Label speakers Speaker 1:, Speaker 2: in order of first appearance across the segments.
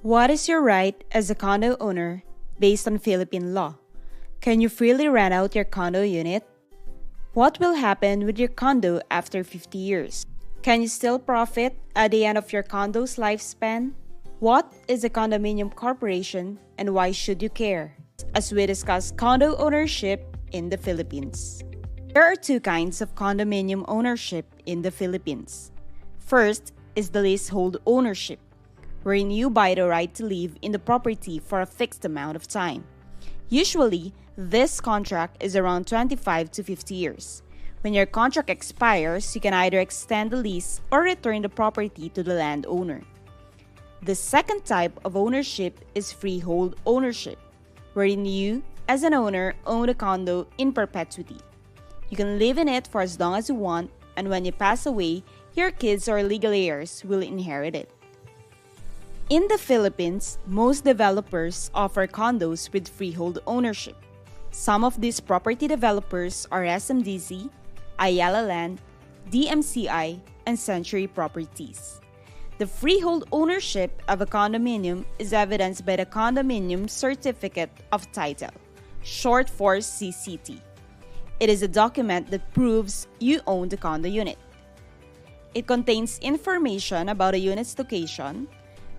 Speaker 1: What is your right as a condo owner based on Philippine law? Can you freely rent out your condo unit? What will happen with your condo after 50 years? Can you still profit at the end of your condo's lifespan? What is a condominium corporation and why should you care? As we discuss condo ownership in the Philippines. There are two kinds of condominium ownership in the Philippines. First is the leasehold ownership, wherein you buy the right to live in the property for a fixed amount of time. Usually, this contract is around 25 to 50 years. When your contract expires, you can either extend the lease or return the property to the landowner. The second type of ownership is freehold ownership, wherein you, as an owner, own a condo in perpetuity. You can live in it for as long as you want, and when you pass away, your kids or legal heirs will inherit it. In the Philippines, most developers offer condos with freehold ownership. Some of these property developers are SMDC, Ayala Land, DMCI, and Century Properties. The freehold ownership of a condominium is evidenced by the Condominium Certificate of Title, short for CCT. It is a document that proves you own the condo unit. It contains information about a unit's location,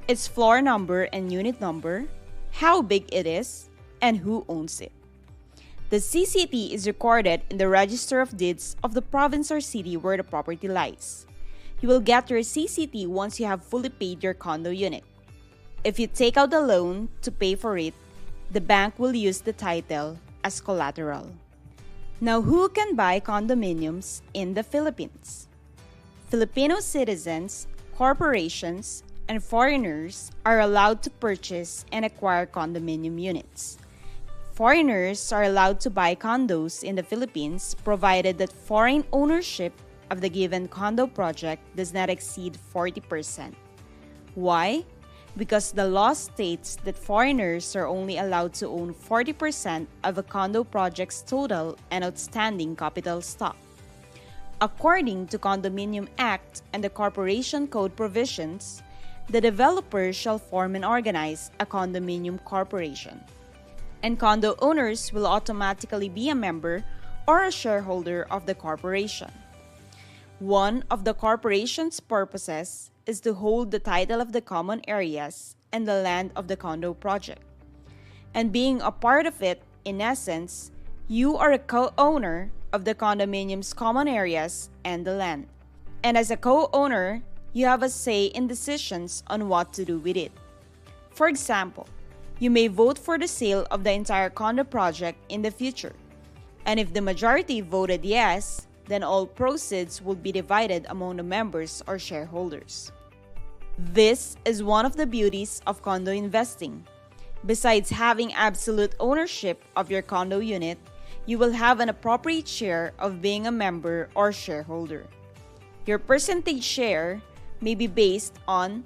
Speaker 1: its floor number and unit number, how big it is, and who owns it. The CCT is recorded in the Register of Deeds of the province or city where the property lies. You will get your CCT once you have fully paid your condo unit. If you take out a loan to pay for it, the bank will use the title as collateral. Now, who can buy condominiums in the Philippines? Filipino citizens, corporations, and foreigners are allowed to purchase and acquire condominium units. Foreigners are allowed to buy condos in the Philippines provided that foreign ownership of the given condo project does not exceed 40%. Why? Because the law states that foreigners are only allowed to own 40% of a condo project's total and outstanding capital stock. According to Condominium Act and the Corporation Code provisions, the developer shall form and organize a condominium corporation, and condo owners will automatically be a member or a shareholder of the corporation. One of the corporation's purposes is to hold the title of the common areas and the land of the condo project. And being a part of it, in essence, you are a co-owner of the condominium's common areas and the land. And as a co-owner, you have a say in decisions on what to do with it. For example, you may vote for the sale of the entire condo project in the future. And if the majority voted yes, then all proceeds will be divided among the members or shareholders. This is one of the beauties of condo investing. Besides having absolute ownership of your condo unit, you will have an appropriate share of being a member or shareholder. Your percentage share may be based on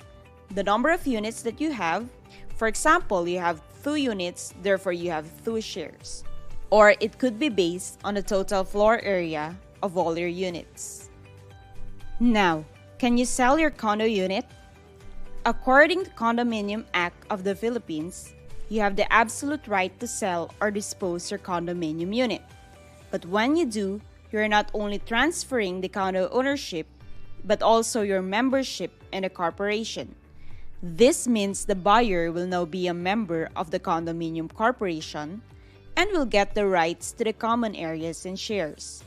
Speaker 1: the number of units that you have. For example, you have 2 units, therefore you have 2 shares. Or it could be based on the total floor area of all your units. Now, can you sell your condo unit? According to Condominium Act of the Philippines, you have the absolute right to sell or dispose your condominium unit. But when you do, you're not only transferring the condo ownership, but also your membership in a corporation. This means the buyer will now be a member of the condominium corporation and will get the rights to the common areas and shares.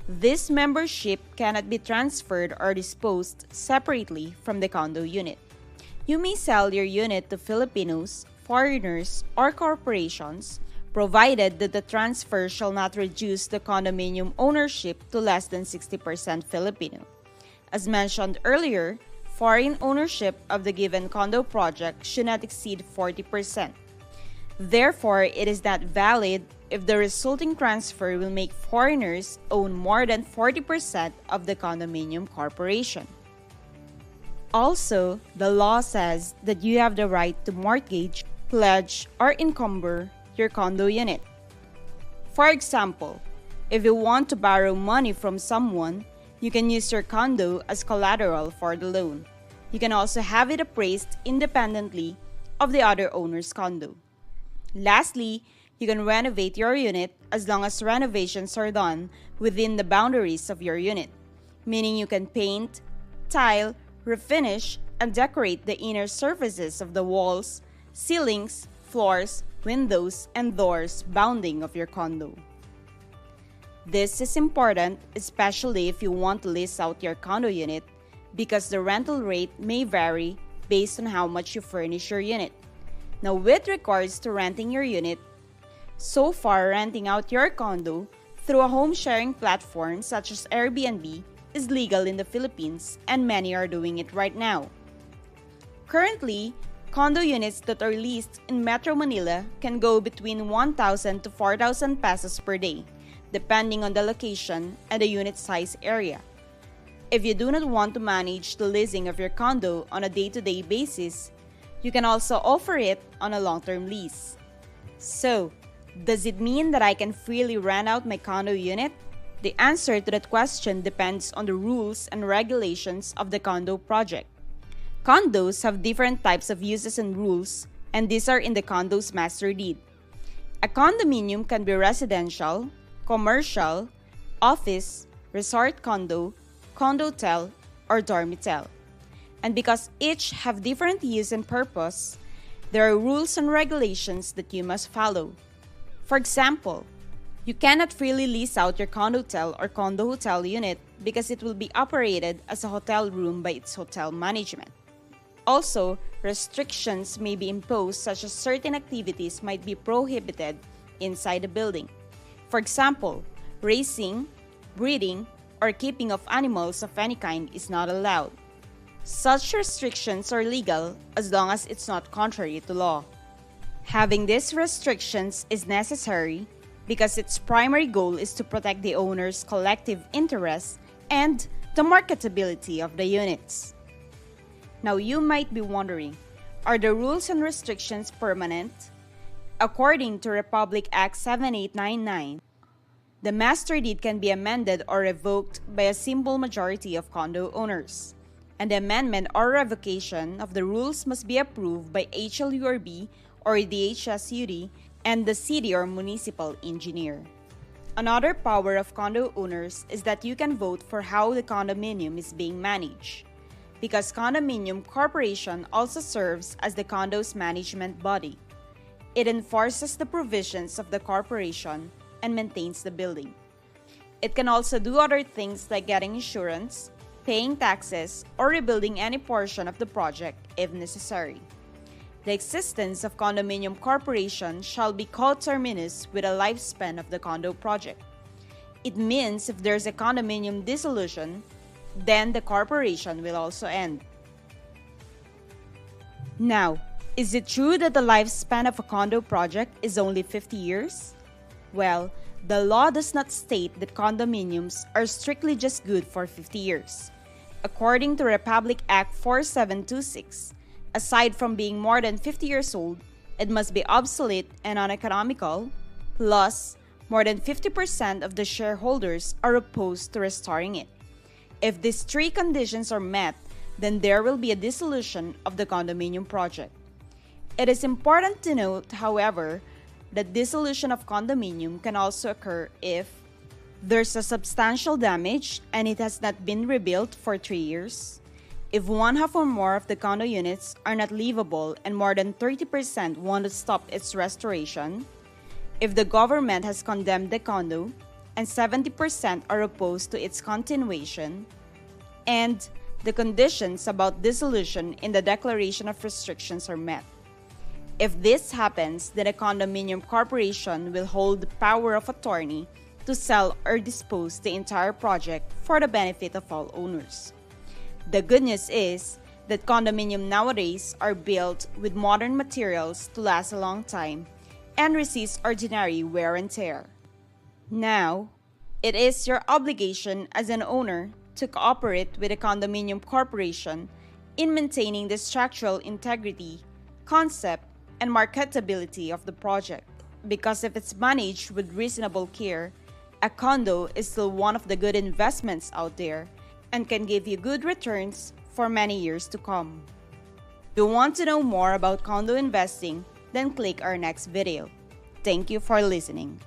Speaker 1: This membership cannot be transferred or disposed separately from the condo unit. You may sell your unit to Filipinos, foreigners, or corporations, provided that the transfer shall not reduce the condominium ownership to less than 60% Filipino. As mentioned earlier, foreign ownership of the given condo project should not exceed 40%. Therefore, it is not valid if the resulting transfer will make foreigners own more than 40% of the condominium corporation. Also, the law says that you have the right to mortgage, pledge, or encumber your condo unit. For example, if you want to borrow money from someone, you can use your condo as collateral for the loan. You can also have it appraised independently of the other owner's condo. Lastly, you can renovate your unit as long as renovations are done within the boundaries of your unit, meaning you can paint, tile, refinish, and decorate the inner surfaces of the walls, ceilings, floors, windows, and doors bounding of your condo. This is important, especially if you want to lease out your condo unit, because the rental rate may vary based on how much you furnish your unit. Now, with regards to renting your unit, so far renting out your condo through a home sharing platform such as Airbnb is legal in the Philippines, and many are doing it right now. Currently, condo units that are leased in Metro Manila can go between 1,000 to 4,000 pesos per day, depending on the location and the unit size area. If you do not want to manage the leasing of your condo on a day-to-day basis, you can also offer it on a long-term lease. So, does it mean that I can freely rent out my condo unit? The answer to that question depends on the rules and regulations of the condo project. Condos have different types of uses and rules, and these are in the condo's master deed. A condominium can be residential, commercial, office, resort condo, condotel, or dormitel. And because each have different use and purpose, there are rules and regulations that you must follow. For example, you cannot freely lease out your condotel or condo hotel unit because it will be operated as a hotel room by its hotel management. Also, restrictions may be imposed, such as certain activities might be prohibited inside the building. For example, raising, breeding, or keeping of animals of any kind is not allowed. Such restrictions are legal as long as it's not contrary to law. Having these restrictions is necessary because its primary goal is to protect the owner's collective interests and the marketability of the units. Now you might be wondering, are the rules and restrictions permanent? According to Republic Act 7899, the master deed can be amended or revoked by a simple majority of condo owners, and the amendment or revocation of the rules must be approved by HLURB or the HSUD and the city or municipal engineer. Another power of condo owners is that you can vote for how the condominium is being managed, because Condominium Corporation also serves as the condo's management body. It enforces the provisions of the corporation and maintains the building. It can also do other things like getting insurance, paying taxes, or rebuilding any portion of the project if necessary. The existence of Condominium Corporation shall be coterminous with a lifespan of the condo project. It means if there's a condominium dissolution, then the corporation will also end. Now, is it true that the lifespan of a condo project is only 50 years? Well, the law does not state that condominiums are strictly just good for 50 years. According to Republic Act 4726, aside from being more than 50 years old, it must be obsolete and uneconomical, plus more than 50% of the shareholders are opposed to restoring it. If these three conditions are met, then there will be a dissolution of the condominium project. It is important to note, however, that dissolution of condominium can also occur if there's a substantial damage and it has not been rebuilt for 3 years, if one half or more of the condo units are not livable and more than 30% want to stop its restoration, if the government has condemned the condo and 70% are opposed to its continuation, and the conditions about dissolution in the Declaration of Restrictions are met. If this happens, then a condominium corporation will hold the power of attorney to sell or dispose the entire project for the benefit of all owners. The good news is that condominium nowadays are built with modern materials to last a long time and resist ordinary wear and tear. Now, it is your obligation as an owner to cooperate with a condominium corporation in maintaining the structural integrity, concept, and marketability of the project, because if it's managed with reasonable care, a condo is still one of the good investments out there and can give you good returns for many years to come. If you want to know more about condo investing, then click our next video. Thank you for listening.